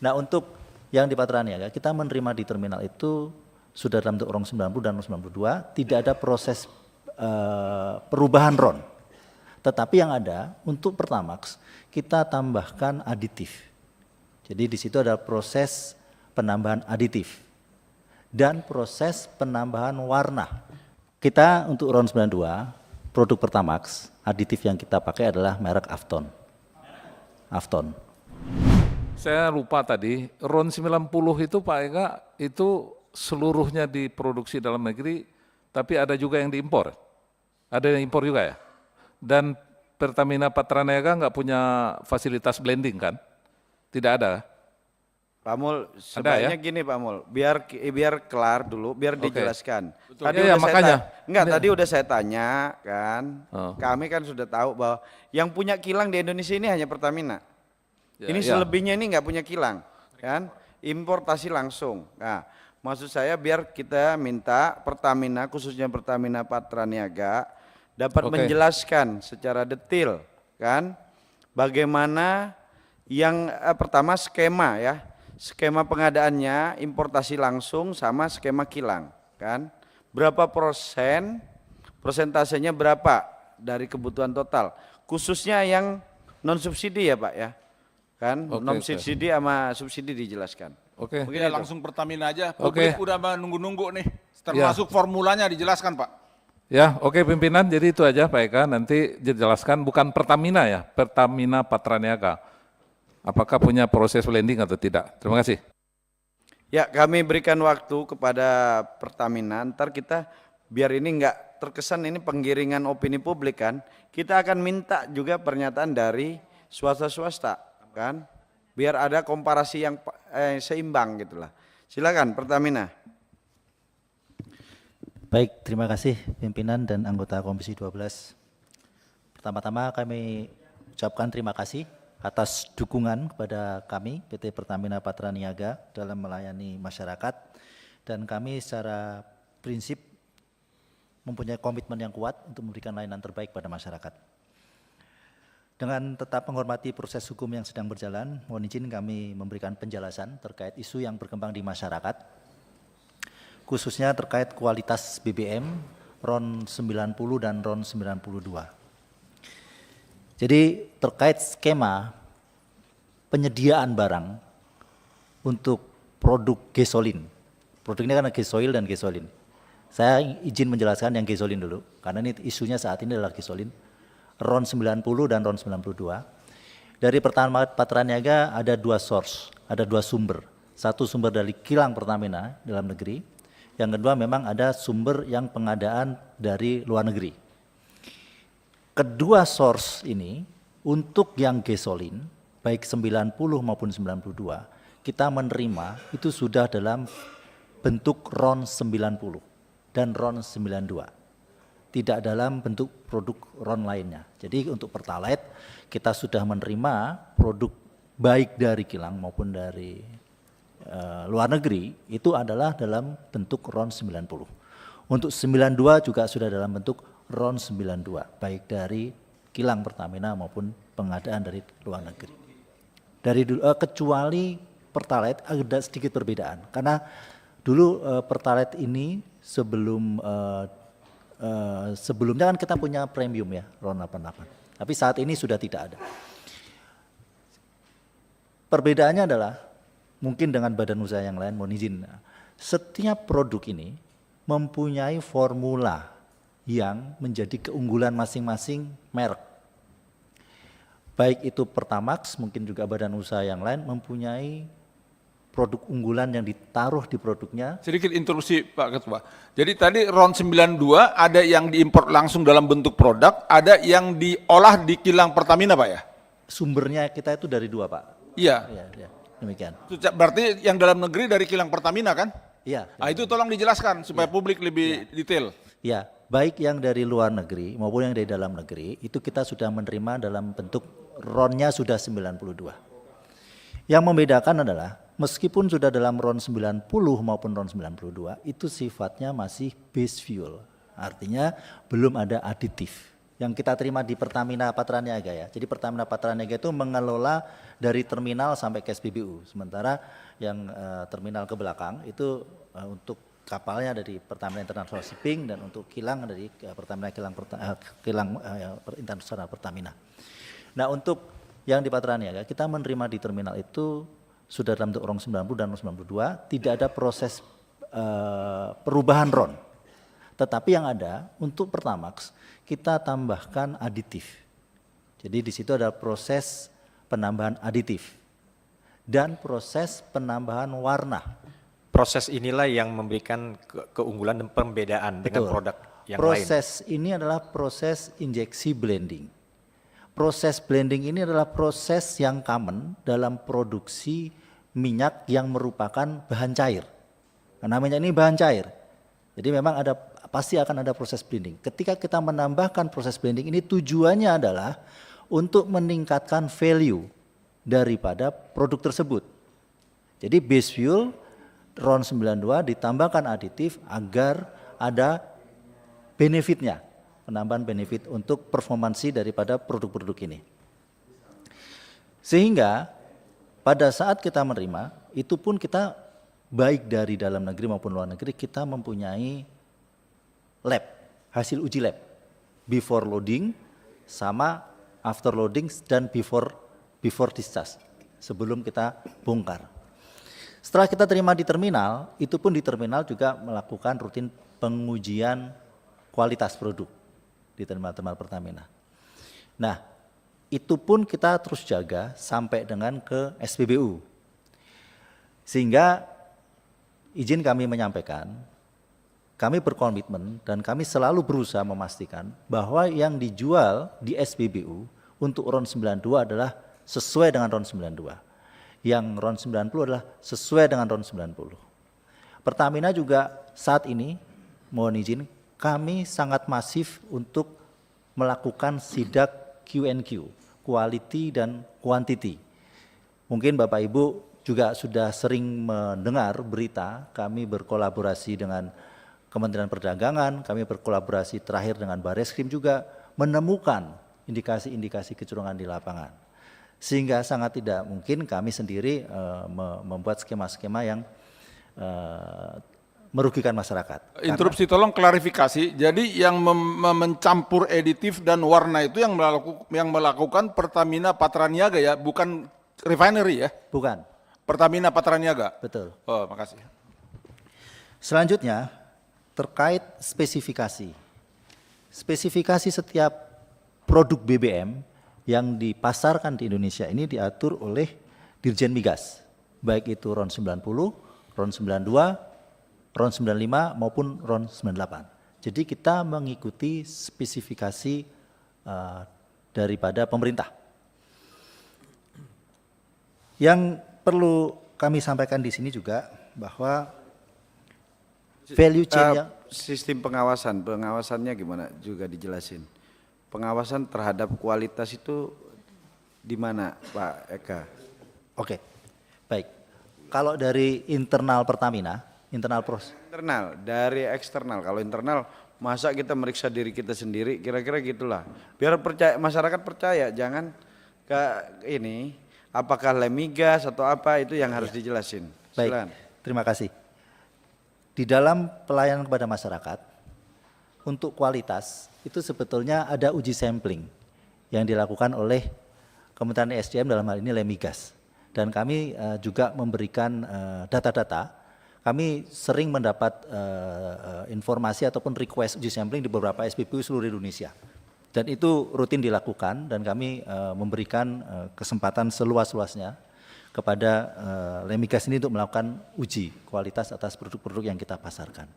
Nah untuk yang di Patraniaga kita menerima di terminal itu sudah dalam bentuk RON 90 dan RON 92, tidak ada proses perubahan RON. Tetapi yang ada untuk Pertamax kita tambahkan aditif. Jadi di situ ada proses penambahan aditif dan proses penambahan warna. Kita untuk RON 92 produk Pertamax aditif yang kita pakai adalah merek Afton. Afton. Saya lupa tadi, RON 90 itu Pak Eka, itu seluruhnya diproduksi dalam negeri, tapi ada juga yang diimpor. Ada yang impor juga ya? Dan Pertamina Patraniaga nggak punya fasilitas blending kan? Tidak ada? Pak Mul, Ada sebaiknya ya? gini Pak Mul, biar kelar dulu, biar dijelaskan. Tadi ya, makanya. Tadi udah saya tanya kan, Oh. kami kan sudah tahu bahwa yang punya kilang di Indonesia ini hanya Pertamina. Ya, Ini ya. selebihnya ini nggak punya kilang, kan? Importasi langsung. Nah, maksud saya biar kita minta Pertamina, khususnya Pertamina Patraniaga, dapat menjelaskan secara detail, kan? Bagaimana yang pertama skema ya. Skema pengadaannya importasi langsung sama skema kilang, kan? Berapa persen, persentasenya berapa dari kebutuhan total, khususnya yang non subsidi ya Pak ya, kan? Non subsidi sama subsidi dijelaskan. Oke. Mungkin langsung Pertamina aja. Oke. Publik udah menunggu-nunggu nih, termasuk formulanya dijelaskan Pak. Ya, oke pimpinan, jadi itu aja Pak Eka, nanti dijelaskan bukan Pertamina ya, Pertamina Patraniaga. Apakah punya proses blending atau tidak? Terima kasih. Ya, kami berikan waktu kepada Pertamina, ntar kita biar ini enggak terkesan ini penggiringan opini publik kan, kita akan minta juga pernyataan dari swasta-swasta kan, biar ada komparasi yang seimbang gitulah. Silakan Pertamina. Baik, terima kasih pimpinan dan anggota Komisi 12. Pertama-tama kami ucapkan terima kasih atas dukungan kepada kami PT Pertamina Patraniaga dalam melayani masyarakat, dan kami secara prinsip mempunyai komitmen yang kuat untuk memberikan layanan terbaik pada masyarakat. Dengan tetap menghormati proses hukum yang sedang berjalan, mohon izin kami memberikan penjelasan terkait isu yang berkembang di masyarakat, khususnya terkait kualitas BBM RON 90 dan RON 92. Jadi terkait skema penyediaan barang untuk produk gasolin. Produk ini kan gasoil dan gasolin. Saya izin menjelaskan yang gasolin dulu, karena ini isunya saat ini adalah gasolin. RON 90 dan RON 92. Dari Pertamina Patraniaga ada dua source, ada dua sumber. Satu sumber dari kilang Pertamina dalam negeri, yang kedua memang ada sumber yang pengadaan dari luar negeri. Kedua source ini untuk yang gasolin baik 90 maupun 92 kita menerima itu sudah dalam bentuk RON 90 dan RON 92, tidak dalam bentuk produk RON lainnya. Jadi untuk Pertalite kita sudah menerima produk baik dari kilang maupun dari luar negeri itu adalah dalam bentuk RON 90. Untuk 92 juga sudah dalam bentuk RON 92, baik dari kilang Pertamina maupun pengadaan dari luar negeri. Kecuali Pertalite ada sedikit perbedaan, karena dulu Pertalite ini sebelumnya kan kita punya premium ya, RON 88, tapi saat ini sudah tidak ada. Perbedaannya adalah mungkin dengan badan usaha yang lain, mohon izin, setiap produk ini mempunyai formula yang menjadi keunggulan masing-masing merek. Baik itu Pertamax, mungkin juga badan usaha yang lain mempunyai produk unggulan yang ditaruh di produknya. Sedikit interupsi Pak Ketua. Jadi tadi RON 92 ada yang diimpor langsung dalam bentuk produk, ada yang diolah di kilang Pertamina Pak ya? Sumbernya kita itu dari dua Pak. Iya. Ya, demikian. Berarti yang dalam negeri dari kilang Pertamina kan? Iya. Nah itu tolong dijelaskan supaya publik lebih detail. Ya, baik yang dari luar negeri maupun yang dari dalam negeri itu kita sudah menerima dalam bentuk RON-nya sudah 92. Yang membedakan adalah meskipun sudah dalam RON 90 maupun RON 92 itu sifatnya masih base fuel. Artinya belum ada aditif. yang kita terima di Pertamina Patraniaga ya. Jadi Pertamina Patraniaga itu mengelola dari terminal sampai ke SPBU. Sementara yang terminal ke belakang itu untuk kapalnya dari Pertamina International Shipping dan untuk kilang dari Pertamina Kilang Internasional Pertamina. Nah, untuk yang di Patraniaga kita menerima di terminal itu sudah dalam bentuk RON 90 dan RON 92, tidak ada proses perubahan RON. Tetapi yang ada untuk Pertamax kita tambahkan aditif. Jadi di situ ada proses penambahan aditif dan proses penambahan warna. Proses inilah yang memberikan keunggulan dan pembedaan dengan produk yang lain. Proses ini adalah proses injeksi blending. Proses blending ini adalah proses yang common dalam produksi minyak yang merupakan bahan cair. Karena minyak ini bahan cair. Jadi memang pasti akan ada proses blending. Ketika kita menambahkan proses blending ini tujuannya adalah untuk meningkatkan value daripada produk tersebut. Jadi base fuel RON 92 ditambahkan aditif agar ada benefitnya, penambahan benefit untuk performansi daripada produk-produk ini. Sehingga pada saat kita menerima, itu pun kita baik dari dalam negeri maupun luar negeri kita mempunyai lab, hasil uji lab, before loading sama after loading dan before discharge, sebelum kita bongkar. Setelah kita terima di terminal, itu pun di terminal juga melakukan rutin pengujian kualitas produk di terminal-terminal Pertamina. Nah, itu pun kita terus jaga sampai dengan ke SPBU. Sehingga izin kami menyampaikan, kami berkomitmen dan kami selalu berusaha memastikan bahwa yang dijual di SPBU untuk RON 92 adalah sesuai dengan RON 92. Yang RON 90 adalah sesuai dengan RON 90. Pertamina juga saat ini, mohon izin, kami sangat masif untuk melakukan sidak Q&Q, quality dan quantity. Mungkin Bapak Ibu juga sudah sering mendengar berita, kami berkolaborasi dengan Kementerian Perdagangan, kami berkolaborasi terakhir dengan Bareskrim juga menemukan indikasi-indikasi kecurangan di lapangan. Sehingga sangat tidak mungkin kami sendiri membuat skema-skema yang merugikan masyarakat. Interupsi tolong klarifikasi. Jadi yang mencampur editif dan warna itu yang melakukan Pertamina Patraniaga ya, bukan refinery ya? Bukan. Pertamina Patraniaga. Betul. Oh, makasih. Selanjutnya terkait spesifikasi. Spesifikasi setiap produk BBM yang dipasarkan di Indonesia ini diatur oleh Dirjen Migas, baik itu RON 90, RON 92, RON 95 maupun RON 98. Jadi kita mengikuti spesifikasi daripada pemerintah. Yang perlu kami sampaikan di sini juga bahwa value chain yang sistem pengawasannya gimana juga dijelasin. Pengawasan terhadap kualitas itu di mana Pak Eka? Oke, baik. Kalau dari internal Pertamina, internal proses. Internal, dari eksternal. Kalau internal, masa kita meriksa diri kita sendiri, kira-kira gitulah. Biar masyarakat percaya, jangan ke ini, apakah lemigas atau apa itu yang harus dijelasin. Baik, terima kasih. Di dalam pelayanan kepada masyarakat, untuk kualitas itu sebetulnya ada uji sampling yang dilakukan oleh Kementerian ESDM dalam hal ini Lemigas. Dan kami juga memberikan data-data. Kami sering mendapat informasi ataupun request uji sampling di beberapa SPBU seluruh Indonesia. Dan itu rutin dilakukan dan kami memberikan kesempatan seluas-luasnya kepada Lemigas ini untuk melakukan uji kualitas atas produk-produk yang kita pasarkan.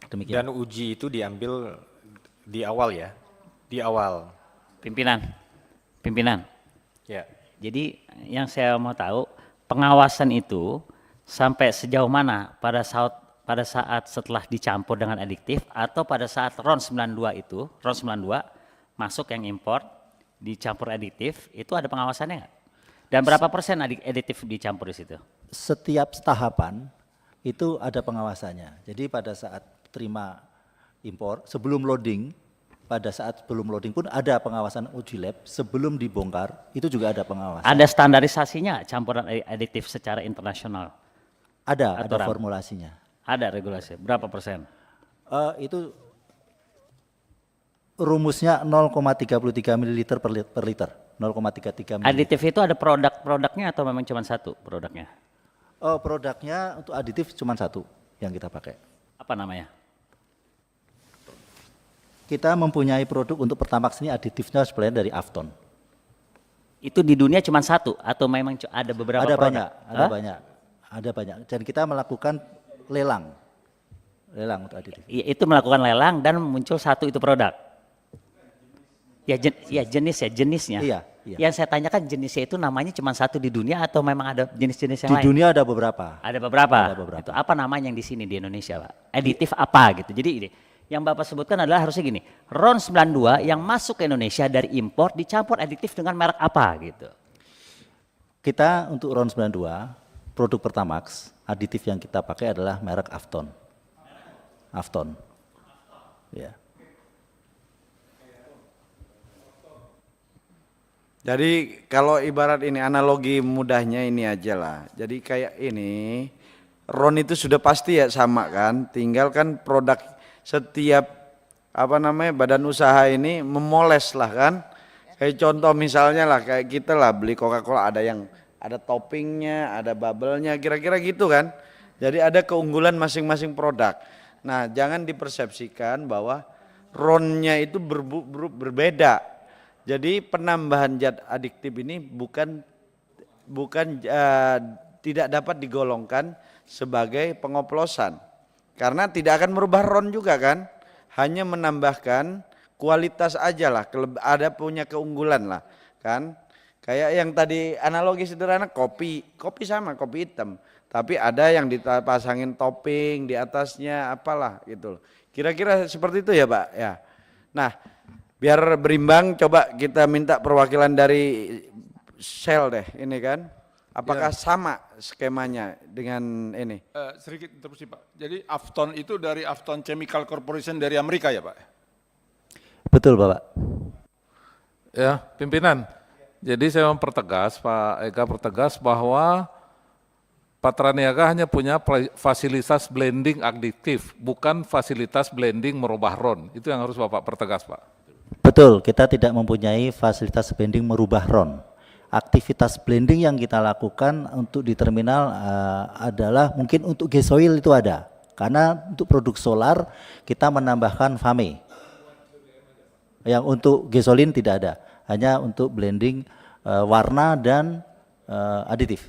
Demikian. Dan uji itu diambil di awal ya, di awal. Pimpinan. Ya. Jadi yang saya mau tahu, pengawasan itu sampai sejauh mana pada saat setelah dicampur dengan adiktif atau pada saat RON 92 itu, RON 92 masuk yang import, dicampur adiktif, itu ada pengawasannya nggak? Dan berapa persen adiktif dicampur di situ? Setiap tahapan itu ada pengawasannya. Jadi pada saat terima impor, sebelum loading pada saat belum loading pun ada pengawasan uji lab, sebelum dibongkar itu juga ada pengawasan. Ada standarisasinya campuran aditif secara internasional? Ada aturan? formulasinya. Ada regulasi, berapa persen? Itu rumusnya 0,33 ml per liter. 0,33 ml. Aditif itu ada produk-produknya atau memang cuma satu produknya? Produknya untuk aditif cuma satu yang kita pakai. Apa namanya? Kita mempunyai produk untuk Pertamax ini aditifnya sebenarnya dari Afton. Itu di dunia cuma satu atau memang ada beberapa Ada produk? banyak, ada Hah? banyak, ada banyak. Dan kita melakukan lelang untuk aditif. Itu melakukan lelang dan muncul satu itu produk. Ya jenisnya. Iya. Yang saya tanyakan jenisnya itu namanya cuma satu di dunia atau memang ada jenis-jenis yang Di lain? dunia ada beberapa. Ada beberapa. Ada beberapa. Itu apa namanya yang di sini di Indonesia, Pak? Aditif apa gitu. Jadi ini yang Bapak sebutkan adalah harusnya gini. RON 92 yang masuk ke Indonesia dari impor dicampur aditif dengan merek apa gitu. Kita untuk RON 92 produk Pertamax aditif yang kita pakai adalah merek Afton. Afton. Ya. Jadi kalau ibarat ini analogi mudahnya ini aja lah. Jadi kayak ini, RON itu sudah pasti ya sama kan. Tinggal kan produk setiap badan usaha ini memoles lah kan. Kayak contoh misalnya lah kayak kita lah beli Coca-Cola ada yang ada toppingnya, ada bubble-nya, kira-kira gitu kan. Jadi ada keunggulan masing-masing produk. Nah jangan dipersepsikan bahwa RON-nya itu berbeda. Jadi penambahan zat adiktif ini bukan tidak dapat digolongkan sebagai pengoplosan. Karena tidak akan merubah RON juga kan. Hanya menambahkan kualitas aja lah, ada punya keunggulan lah kan. Kayak yang tadi analogi sederhana kopi sama kopi hitam. Tapi ada yang dipasangin topping di atasnya apalah gitu. Kira-kira seperti itu ya Pak ya. Nah biar berimbang coba kita minta perwakilan dari Shell deh ini kan. Apakah sama skemanya dengan ini? Sedikit interupsi Pak. Jadi Afton itu dari Afton Chemical Corporation dari Amerika ya Pak? Betul Bapak. Ya, pimpinan. Jadi saya mempertegas, Pak Eka pertegas bahwa Patraniaga hanya punya fasilitas blending adiktif, bukan fasilitas blending merubah RON. Itu yang harus Bapak pertegas, Pak. Betul, kita tidak mempunyai fasilitas blending merubah RON. Aktivitas blending yang kita lakukan untuk di terminal adalah mungkin untuk gasoil itu ada. Karena untuk produk solar kita menambahkan FAME. Yang untuk gasolin tidak ada, hanya untuk blending warna dan aditif.